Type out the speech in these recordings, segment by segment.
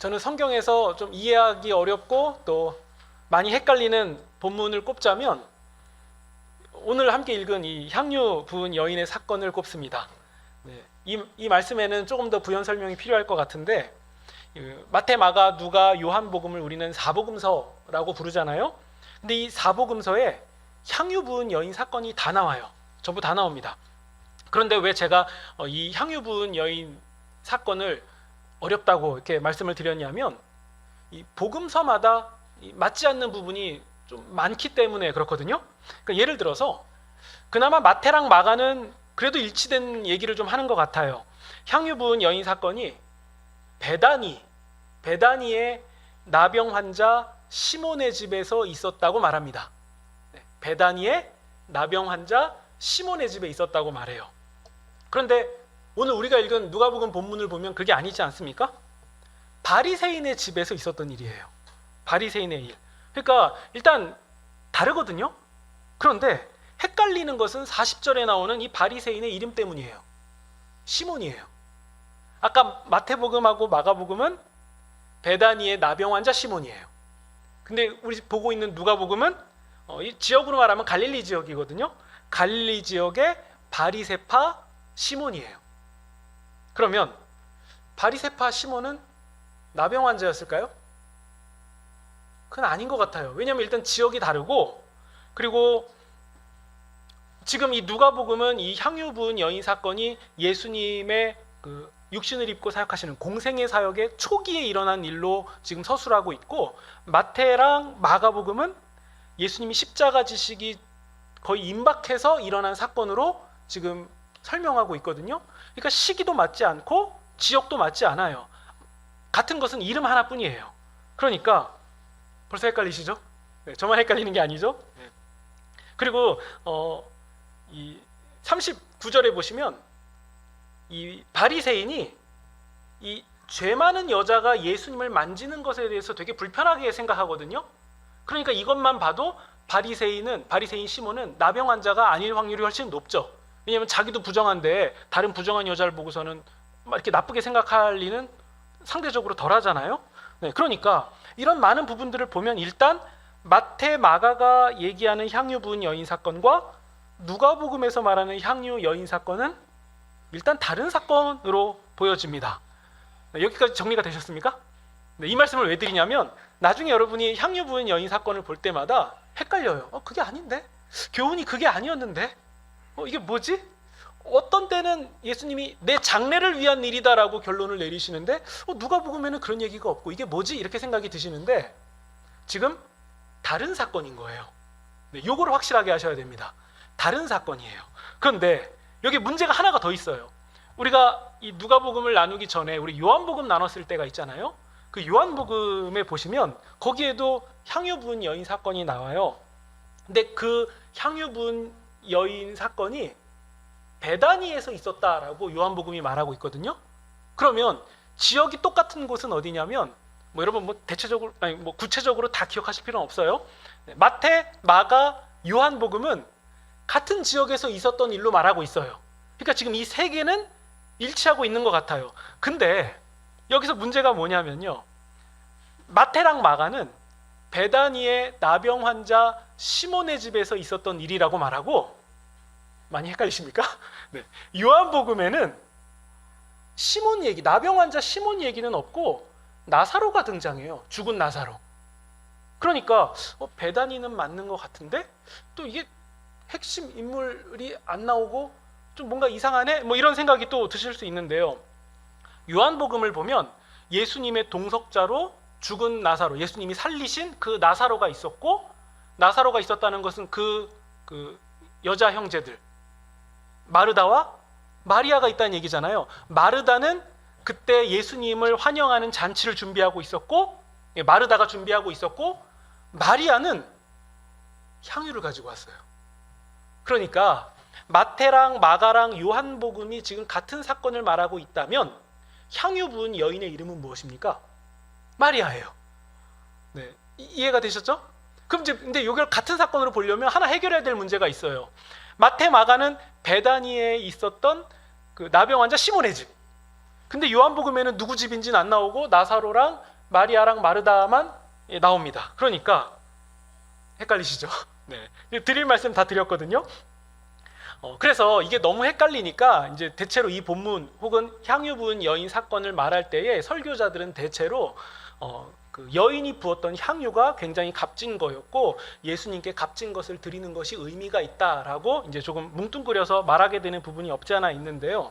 저는 성경에서 좀 이해하기 어렵고 또 많이 헷갈리는 본문을 꼽자면 오늘 함께 읽은 이 향유 부은 여인의 사건을 꼽습니다. 네, 이 말씀에는 조금 더 부연 설명이 필요할 것 같은데, 마태, 마가, 누가, 요한복음을 우리는 사복음서라고 부르잖아요. 근데 이 사복음서에 향유 부은 여인 사건이 다 나와요. 전부 다 나옵니다. 그런데 왜 제가 이 향유 부은 여인 사건을 어렵다고 이렇게 말씀을 드렸냐면, 이 복음서마다 맞지 않는 부분이 좀 많기 때문에 그렇거든요. 그러니까 예를 들어서 그나마 마태랑 마가는 그래도 일치된 얘기를 좀 하는 것 같아요. 향유 부은 여인 사건이 베다니의 나병 환자 시몬의 집에서 있었다고 말합니다. 베다니의 나병 환자 시몬의 집에 있었다고 말해요. 그런데 오늘 우리가 읽은 누가복음 본문을 보면 그게 아니지 않습니까? 바리새인의 집에서 있었던 일이에요. 바리새인의 일. 그러니까 일단 다르거든요. 그런데 헷갈리는 것은 40절에 나오는 이 바리새인의 이름 때문이에요. 시몬이에요. 아까 마태복음하고 마가복음은 베다니의 나병 환자 시몬이에요. 근데 우리 보고 있는 누가복음은 이 지역으로 말하면 갈릴리 지역이거든요. 갈릴리 지역의 바리새파 시몬이에요. 그러면 바리새파 시몬은 나병 환자였을까요? 그건 아닌 것 같아요. 왜냐하면 일단 지역이 다르고, 그리고 지금 이 누가복음은 이 향유 부은 여인 사건이 예수님의 그 육신을 입고 사역하시는 공생의 사역의 초기에 일어난 일로 지금 서술하고 있고, 마태랑 마가복음은 예수님이 십자가 지시기 거의 임박해서 일어난 사건으로 지금 설명하고 있거든요. 그러니까 시기도 맞지 않고 지역도 맞지 않아요. 같은 것은 이름 하나뿐이에요. 그러니까 벌써 헷갈리시죠? 네, 저만 헷갈리는 게 아니죠? 네. 그리고 이 39절에 보시면 이 바리새인이 이 죄 많은 여자가 예수님을 만지는 것에 대해서 되게 불편하게 생각하거든요. 그러니까 이것만 봐도 바리새인 시몬은 나병 환자가 아닐 확률이 훨씬 높죠. 왜냐하면 자기도 부정한데 다른 부정한 여자를 보고서는 막 이렇게 나쁘게 생각할 리는 상대적으로 덜하잖아요. 네, 그러니까 이런 많은 부분들을 보면 일단 마태, 마가가 얘기하는 향유 부은 여인 사건과 누가복음에서 말하는 향유 여인 사건은 일단 다른 사건으로 보여집니다. 네, 여기까지 정리가 되셨습니까? 네, 이 말씀을 왜 드리냐면 나중에 여러분이 향유 부은 여인 사건을 볼 때마다 헷갈려요. 그게 아닌데? 교훈이 그게 아니었는데? 이게 뭐지? 어떤 때는 예수님이 내 장래를 위한 일이다라고 결론을 내리시는데 누가복음에는 그런 얘기가 없고 이게 뭐지? 이렇게 생각이 드시는데 지금 다른 사건인 거예요. 네, 요거를 확실하게 하셔야 됩니다. 다른 사건이에요. 그런데 여기 문제가 하나가 더 있어요. 우리가 이 누가복음을 나누기 전에 우리 요한복음 나눴을 때가 있잖아요. 그 요한복음에 보시면 거기에도 향유 부은 여인 사건이 나와요. 근데 그 향유 부은 여인 사건이 베다니에서 있었다라고 요한복음이 말하고 있거든요. 그러면 지역이 똑같은 곳은 어디냐면 여러분 대체적으로 구체적으로 다 기억하실 필요는 없어요. 마태, 마가, 요한복음은 같은 지역에서 있었던 일로 말하고 있어요. 그러니까 지금 이 세 개는 일치하고 있는 것 같아요. 근데 여기서 문제가 뭐냐면요. 마태랑 마가는 베다니의 나병 환자 시몬의 집에서 있었던 일이라고 말하고, 많이 헷갈리십니까? 네. 요한복음에는 시몬 얘기, 나병 환자 시몬 얘기는 없고 나사로가 등장해요. 죽은 나사로. 그러니까 베다니는 맞는 것 같은데 또 이게 핵심 인물이 안 나오고 좀 뭔가 이상하네? 이런 생각이 또 드실 수 있는데요. 요한복음을 보면 예수님의 동석자로 죽은 나사로, 예수님이 살리신 그 나사로가 있었고, 나사로가 있었다는 것은 그 여자 형제들 마르다와 마리아가 있다는 얘기잖아요. 마르다는 그때 예수님을 환영하는 잔치를 준비하고 있었고, 마르다가 준비하고 있었고, 마리아는 향유를 가지고 왔어요. 그러니까 마태랑 마가랑 요한복음이 지금 같은 사건을 말하고 있다면 향유 부은 여인의 이름은 무엇입니까? 마리아예요. 네, 이해가 되셨죠? 그럼 이제 근데 이걸 같은 사건으로 보려면 하나 해결해야 될 문제가 있어요. 마태, 마가는 베다니에 있었던 그 나병 환자 시몬의 집. 근데 요한복음에는 누구 집인지는 안 나오고 나사로랑 마리아랑 마르다만 나옵니다. 그러니까 헷갈리시죠? 네, 드릴 말씀 다 드렸거든요. 그래서 이게 너무 헷갈리니까 이제 대체로 이 본문 혹은 향유 부은 여인 사건을 말할 때에 설교자들은 대체로 그 여인이 부었던 향유가 굉장히 값진 거였고 예수님께 값진 것을 드리는 것이 의미가 있다라고 이제 조금 뭉뚱그려서 말하게 되는 부분이 없지 않아 있는데요.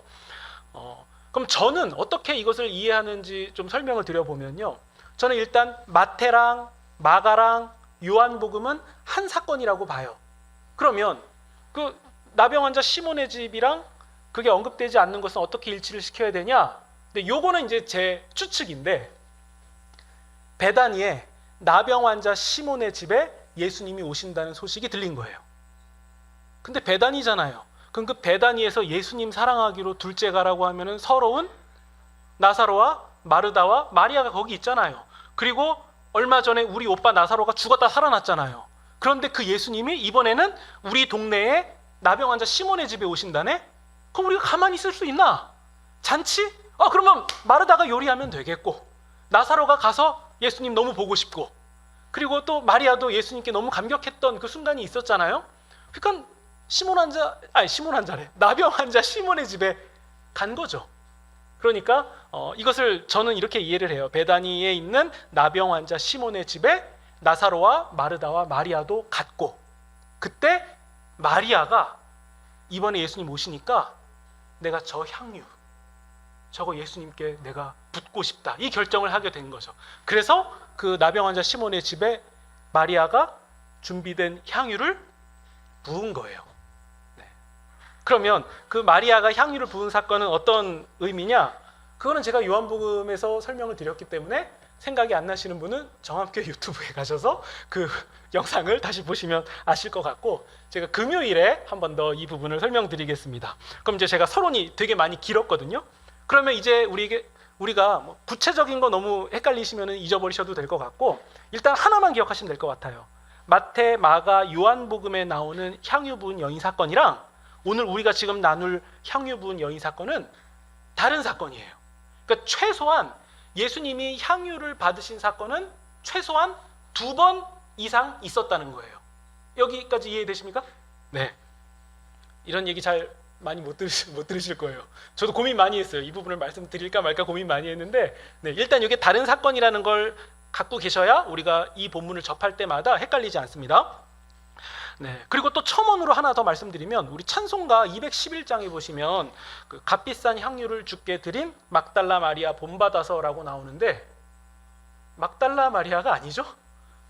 그럼 저는 어떻게 이것을 이해하는지 좀 설명을 드려보면요. 저는 일단 마태랑 마가랑 요한복음은 한 사건이라고 봐요. 그러면 그 나병 환자 시몬의 집이랑 그게 언급되지 않는 것은 어떻게 일치를 시켜야 되냐? 근데 요거는 이제 제 추측인데 베다니에 나병 환자 시몬의 집에 예수님이 오신다는 소식이 들린 거예요. 근데 베다니잖아요. 그럼 그 베다니에서 예수님 사랑하기로 둘째 가라고 하면은 서러운 나사로와 마르다와 마리아가 거기 있잖아요. 그리고 얼마 전에 우리 오빠 나사로가 죽었다 살아났잖아요. 그런데 그 예수님이 이번에는 우리 동네에 나병 환자 시몬의 집에 오신다네? 그럼 우리가 가만히 있을 수 있나? 잔치? 그러면 마르다가 요리하면 되겠고 나사로가 가서 예수님 너무 보고 싶고 그리고 또 마리아도 예수님께 너무 감격했던 그 순간이 있었잖아요. 그러니까 나병 환자 시몬의 집에 간 거죠. 그러니까 이것을 저는 이렇게 이해를 해요. 베다니에 있는 나병 환자 시몬의 집에 나사로와 마르다와 마리아도 갔고 그때 마리아가 이번에 예수님 오시니까 내가 저 향유 저거 예수님께 내가 붓고 싶다 이 결정을 하게 된 거죠. 그래서 그 나병 환자 시몬의 집에 마리아가 준비된 향유를 부은 거예요. 네. 그러면 그 마리아가 향유를 부은 사건은 어떤 의미냐? 그거는 제가 요한복음에서 설명을 드렸기 때문에 생각이 안 나시는 분은 정합교회 유튜브에 가셔서 그 영상을 다시 보시면 아실 것 같고 제가 금요일에 한 번 더 이 부분을 설명드리겠습니다. 그럼 이제 제가 서론이 되게 많이 길었거든요. 그러면 이제 우리가 뭐 구체적인 거 너무 헷갈리시면 잊어버리셔도 될 것 같고 일단 하나만 기억하시면 될 것 같아요. 마태, 마가, 요한복음에 나오는 향유 부은 여인 사건이랑 오늘 우리가 지금 나눌 향유 부은 여인 사건은 다른 사건이에요. 그러니까 최소한 예수님이 향유를 받으신 사건은 최소한 2번 이상 있었다는 거예요. 여기까지 이해되십니까? 네. 이런 얘기 잘 많이 못 들으실 거예요. 저도 고민 많이 했어요. 이 부분을 말씀드릴까 말까 고민 많이 했는데 네, 일단 이게 다른 사건이라는 걸 갖고 계셔야 우리가 이 본문을 접할 때마다 헷갈리지 않습니다. 네, 그리고 또 첨언으로 하나 더 말씀드리면 우리 찬송가 211장에 보시면 그 값비싼 향유를 주께 드린 막달라 마리아 본받아서라고 나오는데 막달라 마리아가 아니죠.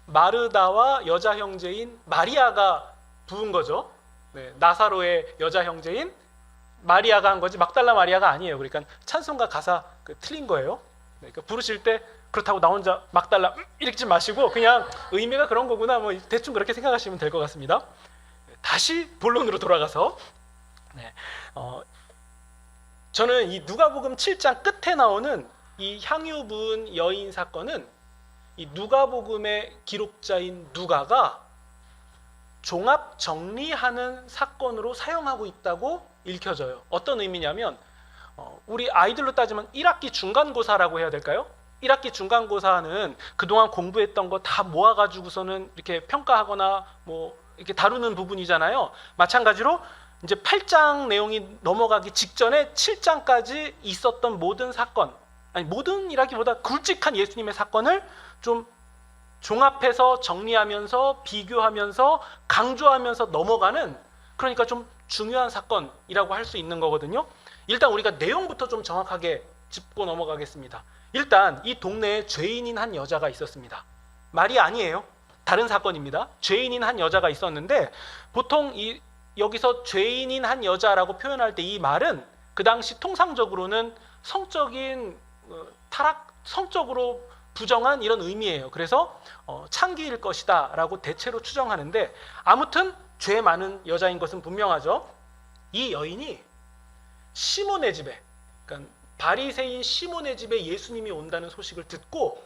마르다와 여자 형제인 마리아가 부은 거죠. 네, 나사로의 여자 형제인 마리아가 한 거지 막달라 마리아가 아니에요. 그러니까 찬송가 가사 틀린 거예요. 네, 그러니까 부르실 때 그렇다고 나 혼자 막달라 읽지 마시고 그냥 의미가 그런 거구나 뭐 대충 그렇게 생각하시면 될 것 같습니다. 다시 본론으로 돌아가서 저는 이 누가복음 7장 끝에 나오는 이 향유 부은 여인 사건은 이 누가복음의 기록자인 누가가 종합 정리하는 사건으로 사용하고 있다고 읽혀져요. 어떤 의미냐면 우리 아이들로 따지면 1학기 중간고사라고 해야 될까요? 1학기 중간고사는 그동안 공부했던 거 다 모아가지고서는 이렇게 평가하거나 뭐 이렇게 다루는 부분이잖아요. 마찬가지로 이제 8장 내용이 넘어가기 직전에 7장까지 있었던 모든 사건, 아니 모든이라기보다 굵직한 예수님의 사건을 좀 종합해서 정리하면서 비교하면서 강조하면서 넘어가는 그러니까 좀 중요한 사건이라고 할 수 있는 거거든요. 일단 우리가 내용부터 좀 정확하게 짚고 넘어가겠습니다. 일단 이 동네에 죄인인 한 여자가 있었습니다. 말이 아니에요. 다른 사건입니다. 죄인인 한 여자가 있었는데 보통 여기서 죄인인 한 여자라고 표현할 때 이 말은 그 당시 통상적으로는 성적인 타락, 성적으로 부정한 이런 의미예요. 그래서 창기일 것이다 라고 대체로 추정하는데 아무튼 죄 많은 여자인 것은 분명하죠. 이 여인이 시몬의 집에, 그러니까 바리새인 시몬의 집에 예수님이 온다는 소식을 듣고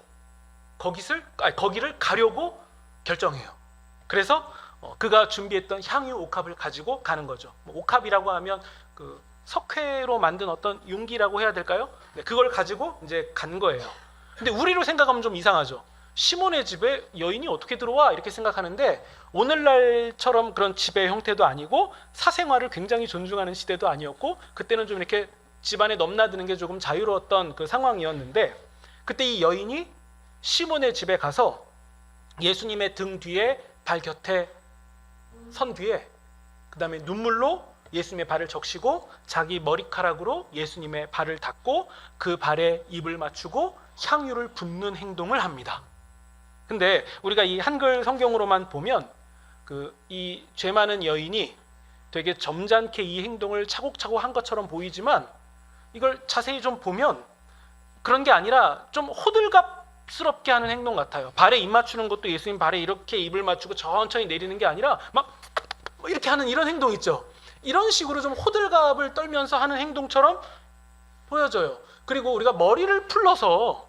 거기를 가려고 결정해요. 그래서 그가 준비했던 향유 옥합을 가지고 가는 거죠. 옥합이라고 하면 그 석회로 만든 어떤 용기라고 해야 될까요? 네, 그걸 가지고 이제 간 거예요. 근데 우리로 생각하면 좀 이상하죠. 시몬의 집에 여인이 어떻게 들어와? 이렇게 생각하는데 오늘날처럼 그런 집의 형태도 아니고 사생활을 굉장히 존중하는 시대도 아니었고 그때는 좀 이렇게 집안에 넘나드는 게 조금 자유로웠던 그 상황이었는데 그때 이 여인이 시몬의 집에 가서 예수님의 등 뒤에 발 곁에 선 뒤에 그 다음에 눈물로 예수님의 발을 적시고 자기 머리카락으로 예수님의 발을 닦고 그 발에 입을 맞추고 향유를 붓는 행동을 합니다. 근데 우리가 이 한글 성경으로만 보면 이 죄 많은 여인이 되게 점잖게 이 행동을 차곡차곡 한 것처럼 보이지만 이걸 자세히 좀 보면 그런 게 아니라 좀 호들갑스럽게 하는 행동 같아요. 발에 입 맞추는 것도 예수님 발에 이렇게 입을 맞추고 천천히 내리는 게 아니라 막 이렇게 하는 이런 행동 있죠. 이런 식으로 좀 호들갑을 떨면서 하는 행동처럼 보여져요. 그리고 우리가 머리를 풀러서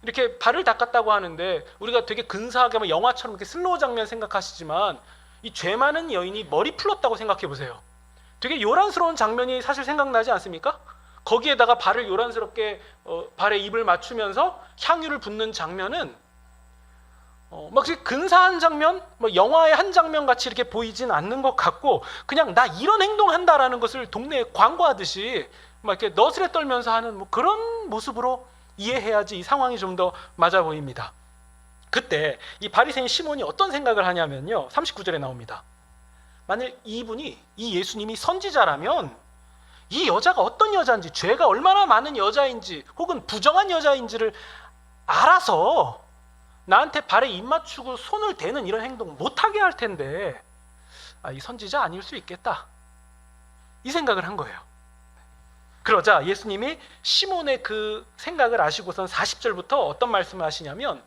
이렇게 발을 닦았다고 하는데 우리가 되게 근사하게 뭐 영화처럼 이렇게 슬로우 장면 생각하시지만 이 죄 많은 여인이 머리 풀렀다고 생각해 보세요. 되게 요란스러운 장면이 사실 생각나지 않습니까? 거기에다가 발을 요란스럽게 발에 입을 맞추면서 향유를 붓는 장면은 막 근사한 장면, 뭐 영화의 한 장면 같이 이렇게 보이진 않는 것 같고 그냥 나 이런 행동한다라는 것을 동네에 광고하듯이 막 이렇게 너스레 떨면서 하는 뭐 그런 모습으로 이해해야지 이 상황이 좀 더 맞아 보입니다. 그때 이 바리새인 시몬이 어떤 생각을 하냐면요. 39절에 나옵니다. 만일 이 예수님이 선지자라면 이 여자가 어떤 여자인지 죄가 얼마나 많은 여자인지 혹은 부정한 여자인지를 알아서 나한테 발에 입 맞추고 손을 대는 이런 행동 못하게 할 텐데 이 선지자 아닐 수 있겠다 이 생각을 한 거예요. 그러자 예수님이 시몬의 그 생각을 아시고선 40절부터 어떤 말씀을 하시냐면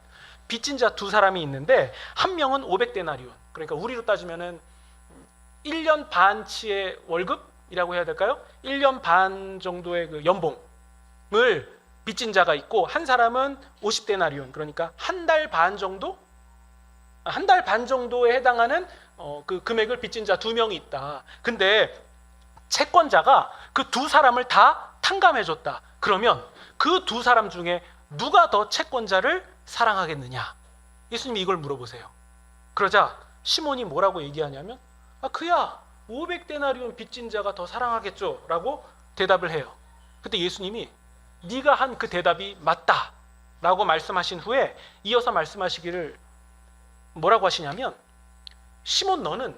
빚진 자 두 사람이 있는데 한 명은 500데나리온 그러니까 우리로 따지면은 1년 반치의 월급이라고 해야 될까요? 1년 반 정도의 그 연봉을 빚진 자가 있고 한 사람은 50데나리온 그러니까 한 달 반 정도? 한 달 반 정도에 해당하는 그 금액을 빚진 자 두 명이 있다. 근데 채권자가 그 두 사람을 다 탕감해줬다. 그러면 그 두 사람 중에 누가 더 채권자를 사랑하겠느냐? 예수님이 이걸 물어보세요. 그러자 시몬이 뭐라고 얘기하냐면 그야 500데나리온 빚진 자가 더 사랑하겠죠 라고 대답을 해요. 그때 예수님이 네가 한 그 대답이 맞다 라고 말씀하신 후에 이어서 말씀하시기를 뭐라고 하시냐면 시몬 너는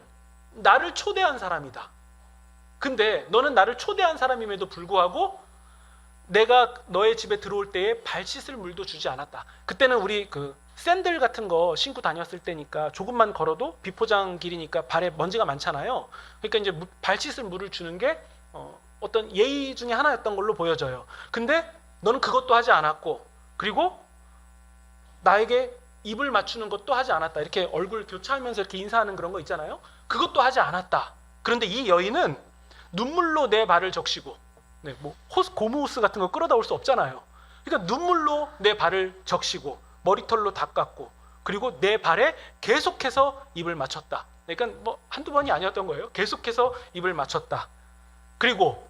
나를 초대한 사람이다. 근데 너는 나를 초대한 사람임에도 불구하고 내가 너의 집에 들어올 때에 발 씻을 물도 주지 않았다. 그때는 우리 그 샌들 같은 거 신고 다녔을 때니까 조금만 걸어도 비포장 길이니까 발에 먼지가 많잖아요. 그러니까 이제 발 씻을 물을 주는 게 어떤 예의 중에 하나였던 걸로 보여져요. 근데 너는 그것도 하지 않았고 그리고 나에게 입을 맞추는 것도 하지 않았다. 이렇게 얼굴 교차하면서 이렇게 인사하는 그런 거 있잖아요. 그것도 하지 않았다. 그런데 이 여인은 눈물로 내 발을 적시고 뭐 고무호스 같은 거 끌어다 올 수 없잖아요. 그러니까 눈물로 내 발을 적시고 머리털로 닦았고 그리고 내 발에 계속해서 입을 맞췄다. 그러니까 뭐 한두 번이 아니었던 거예요. 계속해서 입을 맞췄다. 그리고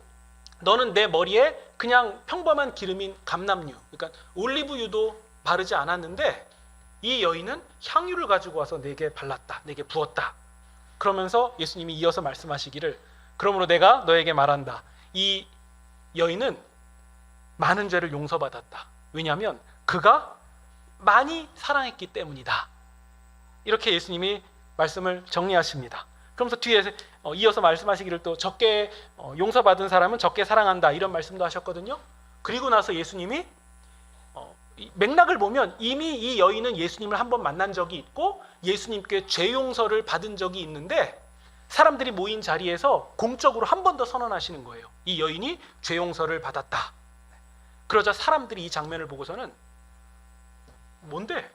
너는 내 머리에 그냥 평범한 기름인 감람유 그러니까 올리브유도 바르지 않았는데 이 여인은 향유를 가지고 와서 내게 발랐다. 내게 부었다. 그러면서 예수님이 이어서 말씀하시기를 그러므로 내가 너에게 말한다. 이 여인은 많은 죄를 용서받았다. 왜냐하면 그가 많이 사랑했기 때문이다. 이렇게 예수님이 말씀을 정리하십니다. 그러면서 뒤에 이어서 말씀하시기를 또 적게 용서받은 사람은 적게 사랑한다. 이런 말씀도 하셨거든요. 그리고 나서 예수님이 맥락을 보면 이미 이 여인은 예수님을 한번 만난 적이 있고 예수님께 죄 용서를 받은 적이 있는데 사람들이 모인 자리에서 공적으로 한 번 더 선언하시는 거예요. 이 여인이 죄 용서를 받았다. 그러자 사람들이 이 장면을 보고서는 뭔데?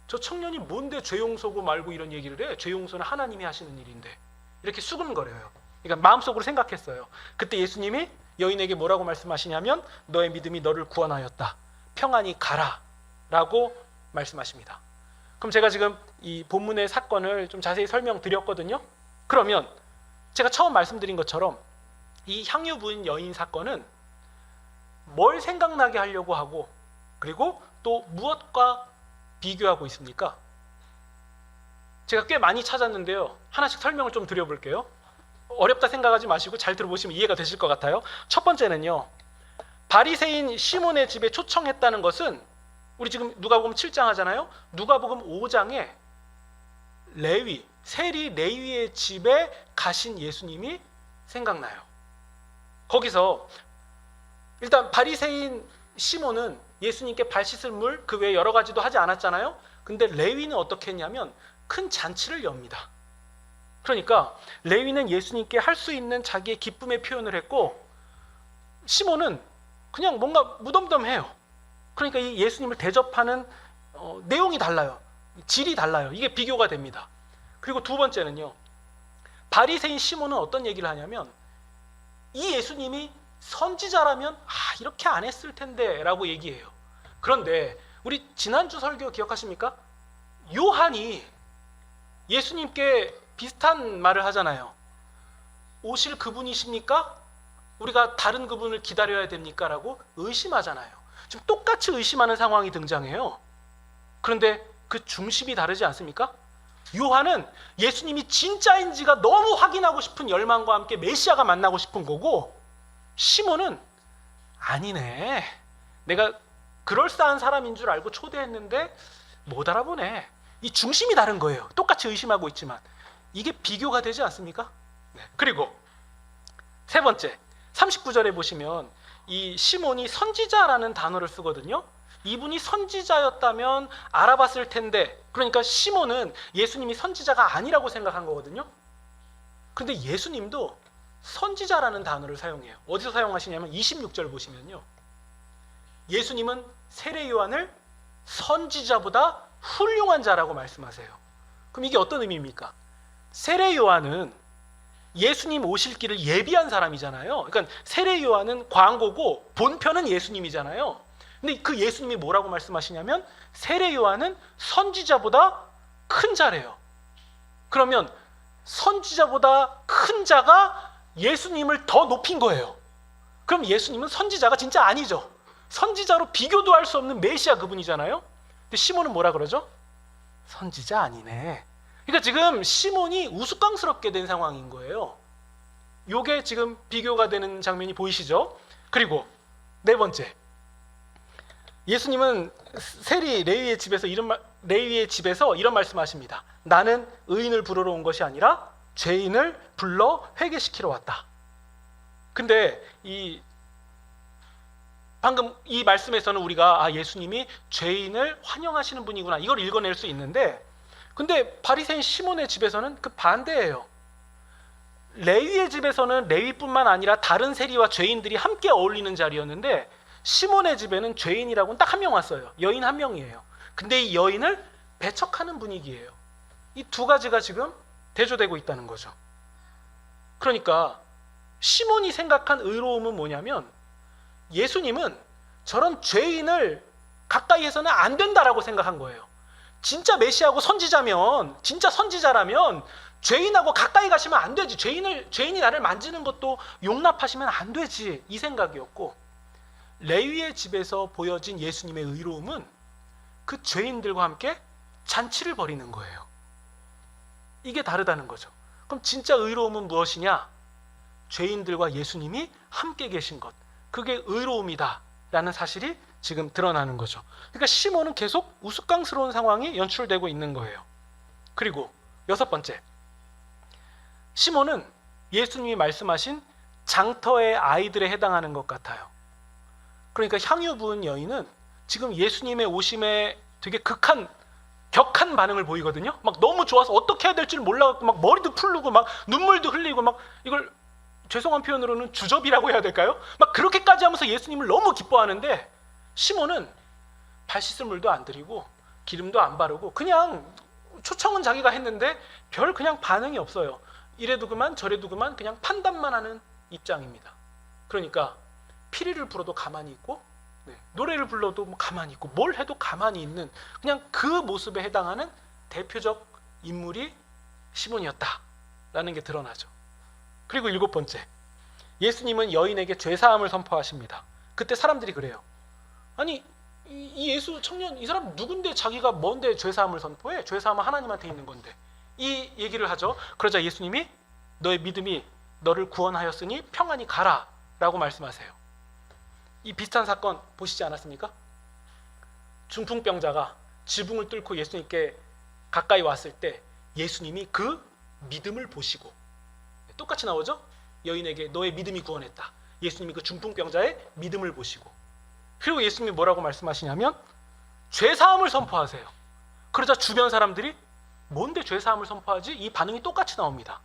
저 청년이 뭔데 죄 용서고 말고 이런 얘기를 해? 죄 용서는 하나님이 하시는 일인데. 이렇게 수근거려요. 그러니까 마음속으로 생각했어요. 그때 예수님이 여인에게 뭐라고 말씀하시냐면 너의 믿음이 너를 구원하였다. 평안히 가라 라고 말씀하십니다. 그럼 제가 지금 이 본문의 사건을 좀 자세히 설명드렸거든요. 그러면 제가 처음 말씀드린 것처럼 이 향유 부인 여인 사건은 뭘 생각나게 하려고 하고 그리고 또 무엇과 비교하고 있습니까? 제가 꽤 많이 찾았는데요. 하나씩 설명을 좀 드려볼게요. 어렵다 생각하지 마시고 잘 들어보시면 이해가 되실 것 같아요. 첫 번째는요. 바리새인 시몬의 집에 초청했다는 것은 우리 지금 누가복음 7장 하잖아요. 누가복음 5장에 레위, 세리 레위의 집에 가신 예수님이 생각나요. 거기서 일단 바리새인 시몬은 예수님께 발 씻을 물 그 외에 여러 가지도 하지 않았잖아요. 근데 레위는 어떻게 했냐면 큰 잔치를 엽니다. 그러니까 레위는 예수님께 할 수 있는 자기의 기쁨의 표현을 했고 시몬은 그냥 뭔가 무덤덤해요. 그러니까 이 예수님을 대접하는 내용이 달라요. 질이 달라요. 이게 비교가 됩니다. 그리고 두 번째는요. 바리새인 시몬은 어떤 얘기를 하냐면 이 예수님이 선지자라면 이렇게 안 했을 텐데 라고 얘기해요. 그런데 우리 지난주 설교 기억하십니까? 요한이 예수님께 비슷한 말을 하잖아요. 오실 그분이십니까? 우리가 다른 그분을 기다려야 됩니까? 라고 의심하잖아요. 지금 똑같이 의심하는 상황이 등장해요. 그런데 그 중심이 다르지 않습니까? 요한은 예수님이 진짜인지가 너무 확인하고 싶은 열망과 함께 메시아가 만나고 싶은 거고 시몬은 아니네. 내가 그럴싸한 사람인 줄 알고 초대했는데 못 알아보네. 이 중심이 다른 거예요. 똑같이 의심하고 있지만 이게 비교가 되지 않습니까? 네. 그리고 세 번째 39절에 보시면 이 시몬이 선지자라는 단어를 쓰거든요. 이분이 선지자였다면 알아봤을 텐데 그러니까 시몬은 예수님이 선지자가 아니라고 생각한 거거든요. 그런데 예수님도 선지자라는 단어를 사용해요. 어디서 사용하시냐면 26절 보시면요. 예수님은 세례 요한을 선지자보다 훌륭한 자라고 말씀하세요. 그럼 이게 어떤 의미입니까? 세례 요한은 예수님 오실 길을 예비한 사람이잖아요. 그러니까 세례 요한은 광고고 본편은 예수님이잖아요. 근데 그 예수님이 뭐라고 말씀하시냐면 세례 요한은 선지자보다 큰 자래요. 그러면 선지자보다 큰 자가 예수님을 더 높인 거예요. 그럼 예수님은 선지자가 진짜 아니죠. 선지자로 비교도 할 수 없는 메시아 그분이잖아요. 근데 시몬은 뭐라 그러죠? 선지자 아니네. 그러니까 지금 시몬이 우스꽝스럽게 된 상황인 거예요. 요게 지금 비교가 되는 장면이 보이시죠? 그리고 네 번째, 예수님은 세리 레위의 집에서 이런 말씀하십니다. 나는 의인을 부르러 온 것이 아니라 죄인을 불러 회개시키러 왔다. 근데 방금 이 말씀에서는 우리가 예수님이 죄인을 환영하시는 분이구나 이걸 읽어낼 수 있는데 근데 바리새인 시몬의 집에서는 그 반대예요. 레위의 집에서는 레위뿐만 아니라 다른 세리와 죄인들이 함께 어울리는 자리였는데 시몬의 집에는 죄인이라고는 딱 한 명 왔어요. 여인 한 명이에요. 근데 이 여인을 배척하는 분위기예요. 이 두 가지가 지금 대조되고 있다는 거죠. 그러니까 시몬이 생각한 의로움은 뭐냐면 예수님은 저런 죄인을 가까이 해서는 안 된다라고 생각한 거예요. 진짜 메시아고 선지자면 진짜 선지자라면 죄인하고 가까이 가시면 안 되지. 죄인이 나를 만지는 것도 용납하시면 안 되지. 이 생각이었고 레위의 집에서 보여진 예수님의 의로움은 그 죄인들과 함께 잔치를 벌이는 거예요. 이게 다르다는 거죠. 그럼 진짜 의로움은 무엇이냐? 죄인들과 예수님이 함께 계신 것. 그게 의로움이다 라는 사실이 지금 드러나는 거죠. 그러니까 시몬은 계속 우스꽝스러운 상황이 연출되고 있는 거예요. 그리고 여섯 번째, 시몬은 예수님이 말씀하신 장터의 아이들에 해당하는 것 같아요. 그러니까 향유 부은 여인은 지금 예수님의 오심에 되게 격한 반응을 보이거든요. 막 너무 좋아서 어떻게 해야 될지 몰라갖고 막 머리도 풀르고 막 눈물도 흘리고 막 이걸 죄송한 표현으로는 주접이라고 해야 될까요? 막 그렇게까지 하면서 예수님을 너무 기뻐하는데 시몬은 발 씻을 물도 안 드리고 기름도 안 바르고 그냥 초청은 자기가 했는데 별 그냥 반응이 없어요. 이래도 그만 저래도 그만 그냥 판단만 하는 입장입니다. 그러니까 피리를 불어도 가만히 있고 노래를 불러도 가만히 있고 뭘 해도 가만히 있는 그냥 그 모습에 해당하는 대표적 인물이 시몬이었다라는 게 드러나죠. 그리고 일곱 번째, 예수님은 여인에게 죄사함을 선포하십니다. 그때 사람들이 그래요. 아니 이 예수 청년 이 사람 누군데 자기가 뭔데 죄사함을 선포해? 죄사함은 하나님한테 있는 건데. 이 얘기를 하죠. 그러자 예수님이 너의 믿음이 너를 구원하였으니 평안히 가라 라고 말씀하세요. 이 비슷한 사건 보시지 않았습니까? 중풍병자가 지붕을 뚫고 예수님께 가까이 왔을 때 예수님이 그 믿음을 보시고, 똑같이 나오죠? 여인에게 너의 믿음이 구원했다. 예수님이 그 중풍병자의 믿음을 보시고, 그리고 예수님이 뭐라고 말씀하시냐면 죄사함을 선포하세요. 그러자 주변 사람들이 뭔데 죄사함을 선포하지? 이 반응이 똑같이 나옵니다.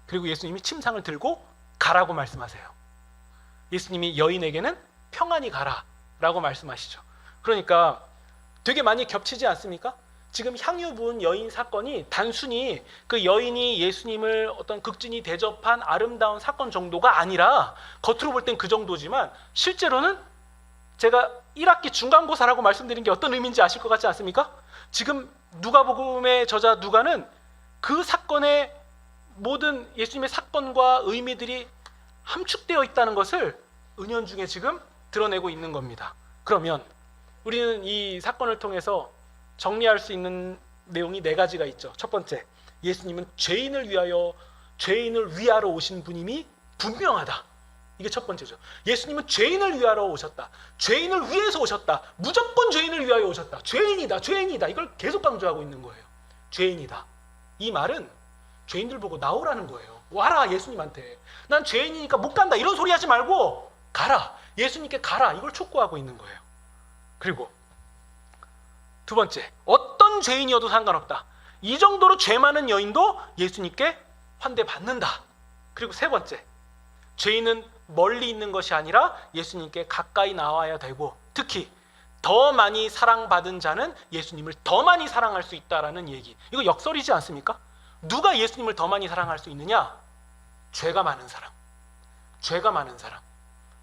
그리고 예수님이 침상을 들고 가라고 말씀하세요. 예수님이 여인에게는 평안히 가라 라고 말씀하시죠. 그러니까 되게 많이 겹치지 않습니까? 지금 향유 부은 여인 사건이 단순히 그 여인이 예수님을 어떤 극진히 대접한 아름다운 사건 정도가 아니라, 겉으로 볼 땐 그 정도지만 실제로는 제가 1학기 중간고사라고 말씀드린 게 어떤 의미인지 아실 것 같지 않습니까? 지금 누가복음의 저자 누가는 그 사건의 모든 예수님의 사건과 의미들이 함축되어 있다는 것을 은연중에 지금 드러내고 있는 겁니다. 그러면 우리는 이 사건을 통해서 정리할 수 있는 내용이 4가지가 있죠. 첫 번째, 예수님은 죄인을 위하러 오신 분임이 분명하다. 이게 첫 번째죠. 예수님은 죄인을 위하러 오셨다. 죄인을 위해서 오셨다. 무조건 죄인을 위하여 오셨다. 죄인이다. 죄인이다. 이걸 계속 강조하고 있는 거예요. 죄인이다. 이 말은 죄인들 보고 나오라는 거예요. 와라 예수님한테. 난 죄인이니까 못 간다. 이런 소리 하지 말고 가라. 예수님께 가라. 이걸 촉구하고 있는 거예요. 그리고 두 번째, 어떤 죄인이어도 상관없다. 이 정도로 죄 많은 여인도 예수님께 환대받는다. 그리고 세 번째, 죄인은 멀리 있는 것이 아니라 예수님께 가까이 나와야 되고, 특히 더 많이 사랑받은 자는 예수님을 더 많이 사랑할 수 있다라는 얘기. 이거 역설이지 않습니까? 누가 예수님을 더 많이 사랑할 수 있느냐? 죄가 많은 사람. 죄가 많은 사람.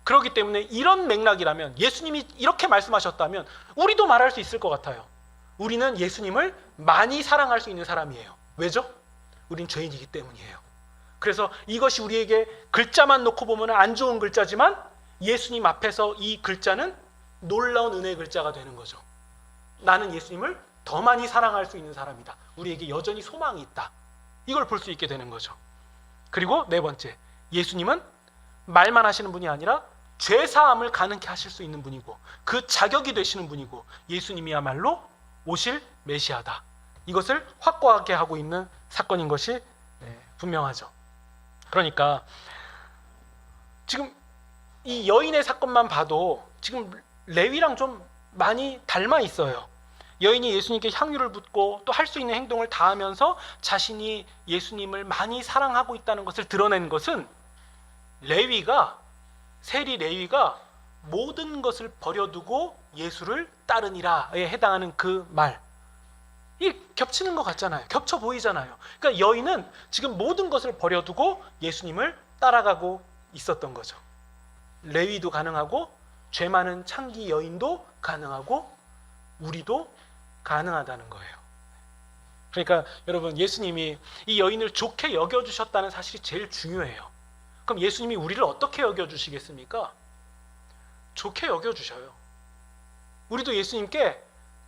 그렇기 때문에 이런 맥락이라면, 예수님이 이렇게 말씀하셨다면 우리도 말할 수 있을 것 같아요. 우리는 예수님을 많이 사랑할 수 있는 사람이에요. 왜죠? 우린 죄인이기 때문이에요. 그래서 이것이 우리에게 글자만 놓고 보면 안 좋은 글자지만 예수님 앞에서 이 글자는 놀라운 은혜의 글자가 되는 거죠. 나는 예수님을 더 많이 사랑할 수 있는 사람이다. 우리에게 여전히 소망이 있다. 이걸 볼 수 있게 되는 거죠. 그리고 네 번째, 예수님은 말만 하시는 분이 아니라 죄사함을 가능케 하실 수 있는 분이고, 그 자격이 되시는 분이고, 예수님이야말로 오실 메시아다. 이것을 확고하게 하고 있는 사건인 것이 분명하죠. 그러니까 지금 이 여인의 사건만 봐도 지금 레위랑 좀 많이 닮아 있어요. 여인이 예수님께 향유를 붓고 또 할 수 있는 행동을 다 하면서 자신이 예수님을 많이 사랑하고 있다는 것을 드러낸 것은 세리 레위가 모든 것을 버려두고 예수를 따르니라에 해당하는 그 말, 이 겹치는 것 같잖아요. 겹쳐 보이잖아요. 그러니까 여인은 지금 모든 것을 버려두고 예수님을 따라가고 있었던 거죠. 레위도 가능하고 죄 많은 창기 여인도 가능하고 우리도 가능하다는 거예요. 그러니까 여러분, 예수님이 이 여인을 좋게 여겨주셨다는 사실이 제일 중요해요. 그럼 예수님이 우리를 어떻게 여겨주시겠습니까? 좋게 여겨주셔요. 우리도 예수님께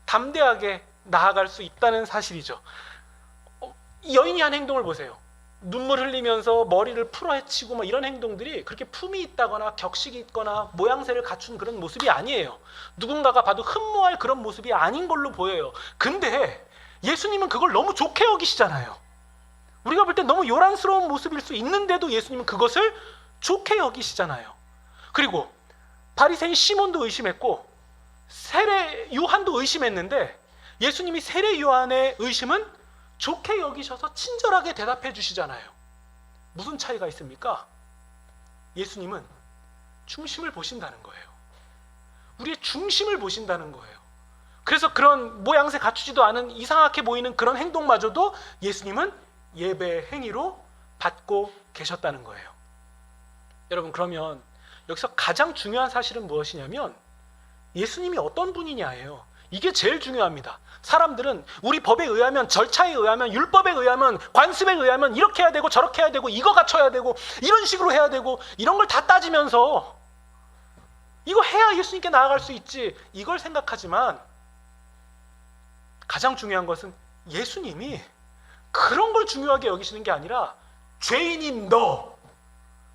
담대하게 나아갈 수 있다는 사실이죠. 이 여인이 한 행동을 보세요. 눈물 흘리면서 머리를 풀어헤치고 막 이런 행동들이 그렇게 품이 있다거나 격식이 있거나 모양새를 갖춘 그런 모습이 아니에요. 누군가가 봐도 흠모할 그런 모습이 아닌 걸로 보여요. 근데 예수님은 그걸 너무 좋게 여기시잖아요. 우리가 볼 때 너무 요란스러운 모습일 수 있는데도 예수님은 그것을 좋게 여기시잖아요. 그리고 바리새인 시몬도 의심했고 세례 요한도 의심했는데 예수님이 세례 요한의 의심은 좋게 여기셔서 친절하게 대답해 주시잖아요. 무슨 차이가 있습니까? 예수님은 중심을 보신다는 거예요. 우리의 중심을 보신다는 거예요. 그래서 그런 모양새 갖추지도 않은 이상하게 보이는 그런 행동마저도 예수님은 예배 행위로 받고 계셨다는 거예요. 여러분, 그러면 여기서 가장 중요한 사실은 무엇이냐면 예수님이 어떤 분이냐예요. 이게 제일 중요합니다. 사람들은 우리 법에 의하면, 절차에 의하면, 율법에 의하면, 관습에 의하면 이렇게 해야 되고 저렇게 해야 되고 이거 갖춰야 되고 이런 식으로 해야 되고 이런 걸 다 따지면서 이거 해야 예수님께 나아갈 수 있지, 이걸 생각하지만 가장 중요한 것은 예수님이 그런 걸 중요하게 여기시는 게 아니라 죄인인 너,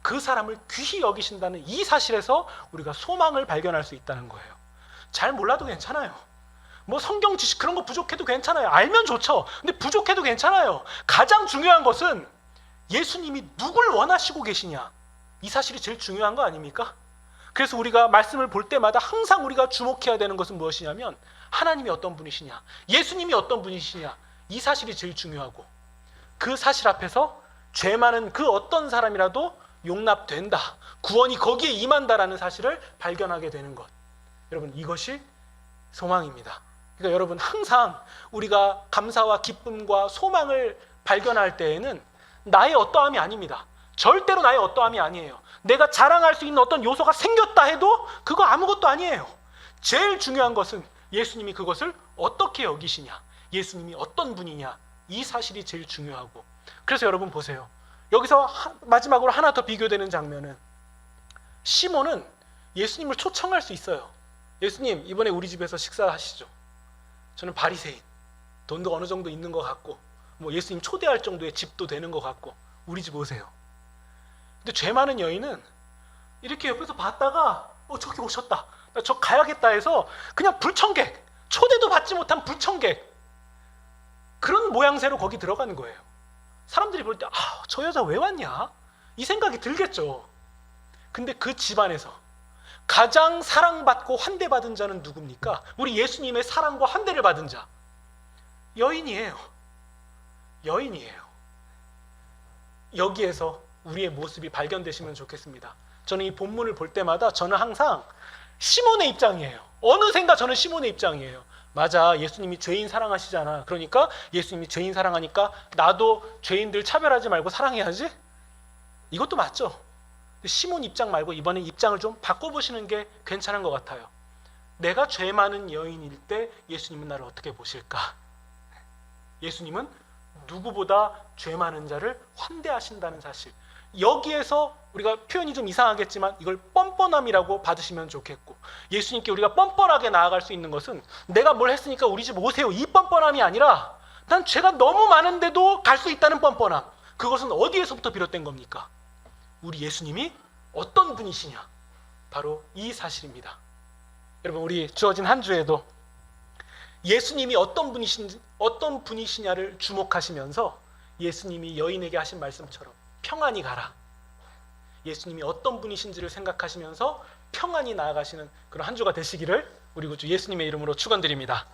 그 사람을 귀히 여기신다는 이 사실에서 우리가 소망을 발견할 수 있다는 거예요. 잘 몰라도 괜찮아요. 뭐 성경 지식 그런 거 부족해도 괜찮아요. 알면 좋죠. 근데 부족해도 괜찮아요. 가장 중요한 것은 예수님이 누굴 원하시고 계시냐, 이 사실이 제일 중요한 거 아닙니까? 그래서 우리가 말씀을 볼 때마다 항상 우리가 주목해야 되는 것은 무엇이냐면 하나님이 어떤 분이시냐, 예수님이 어떤 분이시냐, 이 사실이 제일 중요하고 그 사실 앞에서 죄 많은 그 어떤 사람이라도 용납된다, 구원이 거기에 임한다라는 사실을 발견하게 되는 것, 여러분 이것이 소망입니다. 그러니까 여러분 항상 우리가 감사와 기쁨과 소망을 발견할 때에는 나의 어떠함이 아닙니다. 절대로 나의 어떠함이 아니에요. 내가 자랑할 수 있는 어떤 요소가 생겼다 해도 그거 아무것도 아니에요. 제일 중요한 것은 예수님이 그것을 어떻게 여기시냐, 예수님이 어떤 분이냐, 이 사실이 제일 중요하고, 그래서 여러분 보세요. 여기서 마지막으로 하나 더 비교되는 장면은 시몬은 예수님을 초청할 수 있어요. 예수님, 이번에 우리 집에서 식사하시죠. 저는 바리새인, 돈도 어느 정도 있는 것 같고 뭐 예수님 초대할 정도의 집도 되는 것 같고 우리 집 오세요. 근데 죄 많은 여인은 이렇게 옆에서 봤다가 저기 오셨다, 나 저 가야겠다 해서 그냥 불청객, 초대도 받지 못한 불청객, 그런 모양새로 거기 들어가는 거예요. 사람들이 볼 때 저 여자 왜 왔냐, 이 생각이 들겠죠. 근데 그 집안에서 가장 사랑받고 환대받은 자는 누굽니까? 우리 예수님의 사랑과 환대를 받은 자, 여인이에요. 여인이에요. 여기에서 우리의 모습이 발견되시면 좋겠습니다. 저는 이 본문을 볼 때마다 저는 항상 시몬의 입장이에요. 어느샌가 저는 시몬의 입장이에요. 맞아, 예수님이 죄인 사랑하시잖아. 그러니까 예수님이 죄인 사랑하니까 나도 죄인들 차별하지 말고 사랑해야지? 이것도 맞죠. 근데 시몬 입장 말고 이번에 입장을 좀 바꿔보시는 게 괜찮은 것 같아요. 내가 죄 많은 여인일 때 예수님은 나를 어떻게 보실까? 예수님은 누구보다 죄 많은 자를 환대하신다는 사실, 여기에서 우리가 표현이 좀 이상하겠지만 이걸 뻔뻔함이라고 받으시면 좋겠고, 예수님께 우리가 뻔뻔하게 나아갈 수 있는 것은 내가 뭘 했으니까 우리 집 오세요, 이 뻔뻔함이 아니라 난 죄가 너무 많은데도 갈 수 있다는 뻔뻔함, 그것은 어디에서부터 비롯된 겁니까? 우리 예수님이 어떤 분이시냐, 바로 이 사실입니다. 여러분, 우리 주어진 한 주에도 예수님이 어떤 분이시냐를 주목하시면서 예수님이 여인에게 하신 말씀처럼 평안히 가라, 예수님이 어떤 분이신지를 생각하시면서 평안히 나아가시는 그런 한 주가 되시기를 우리 구주 예수님의 이름으로 축원드립니다.